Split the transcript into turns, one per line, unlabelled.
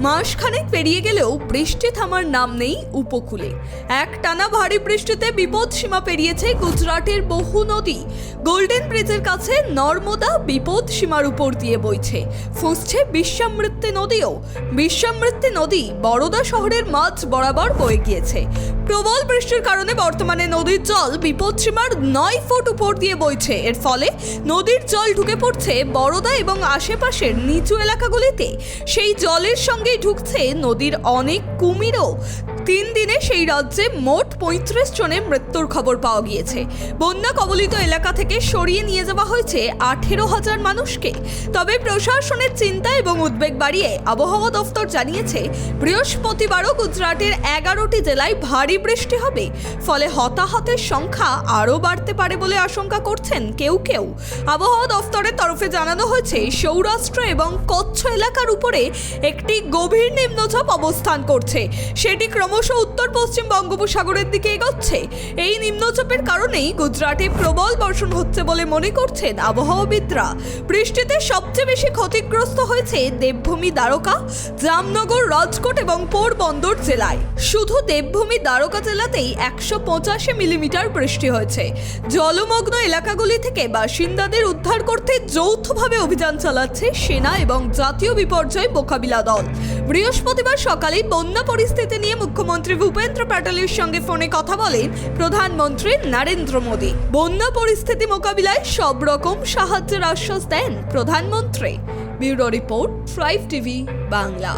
মাসখানেক পেরিয়ে গেলেও বৃষ্টি থামার নাম নেই উপকূলে। একটানা ভারী বৃষ্টিতে বিপদ সীমা পেরিয়েছে গুজরাটের বহু নদী। গোল্ডেন ব্রিজের কাছে নর্মদা বিপদ সীমার উপর দিয়ে বইছে, ফুঁসছে বিশ্বামৃত্যু নদীও। বিশ্বামৃত্যু নদী বরোদা শহরের মাঝ বরাবর বয়ে গিয়েছে। প্রবল বৃষ্টির কারণে বর্তমানে নদীর জল বিপদ সীমার 9 ফুট উপর দিয়ে বইছে। এর ফলে নদীর জল ঢুকে পড়ছে বরোদা এবং আশেপাশের নিচু এলাকাগুলিতে। সেই জলের সঙ্গেই ঢুকছে নদীর অনেক কুমিরও। 3 দিনে সেই রাজ্যে মোট 35 জনের মৃত্যুর খবর পাওয়া গিয়েছে। বন্যা কবলিত এলাকা থেকে সরিয়ে নিয়ে যাওয়া হয়েছে 18,000 মানুষকে। তবে প্রশাসনের চিন্তা এবং উদ্বেগ বাড়িয়ে আবহাওয়া দফতর জানিয়েছে, বৃহস্পতিবারও গুজরাটের 11টি জেলায় ভারী বৃষ্টি হবে। ফলে হতাহতের সংখ্যা আরও বাড়তে পারে বলে আশঙ্কা করছেন কেউ কেউ। আবহাওয়া দফতরের তরফে জানানো হয়েছে, সৌরাষ্ট্র এবং কচ্ছ এলাকার উপরে একটি গভীর নিম্নচাপ অবস্থান করছে। সেটি ক্রমশ উত্তর পশ্চিম বঙ্গোপসাগরের দিকে এগোচ্ছে। এই নিম্নচাপের কারণেই গুজরাটে প্রবল বর্ষণ হচ্ছে বলে মনে করছেন আবহাওয়াবিদরা। বৃষ্টিতে সবচেয়ে বেশি ক্ষতিগ্রস্ত হয়েছে দেবভূমি দ্বারকা, জামনগর, রাজকোট এবং পোরবন্দর জেলায়। শুধু দেবভূমি দ্বারকা জেলাতেই 185 মিলিমিটার বৃষ্টি হয়েছে। জলমগ্ন এলাকাগুলি থেকে বাসিন্দাদের উদ্ধার করতে যৌথভাবে অভিযান চালাচ্ছে সেনা এবং জাতীয় বিপর্যয় মোকাবিলা দল। বৃহস্পতিবার সকালে বন্যা পরিস্থিতি নিয়ে মুখ্যমন্ত্রী ভূপেন্দ্র প্যাটেলের সঙ্গে ফোনে কথা বলেন প্রধানমন্ত্রী নরেন্দ্র মোদী। বন্যা পরিস্থিতি মোকাবিলায় সব রকম সাহায্যের আশ্বাস দেন প্রধানমন্ত্রী। Bureau report, tribe TV Bangla.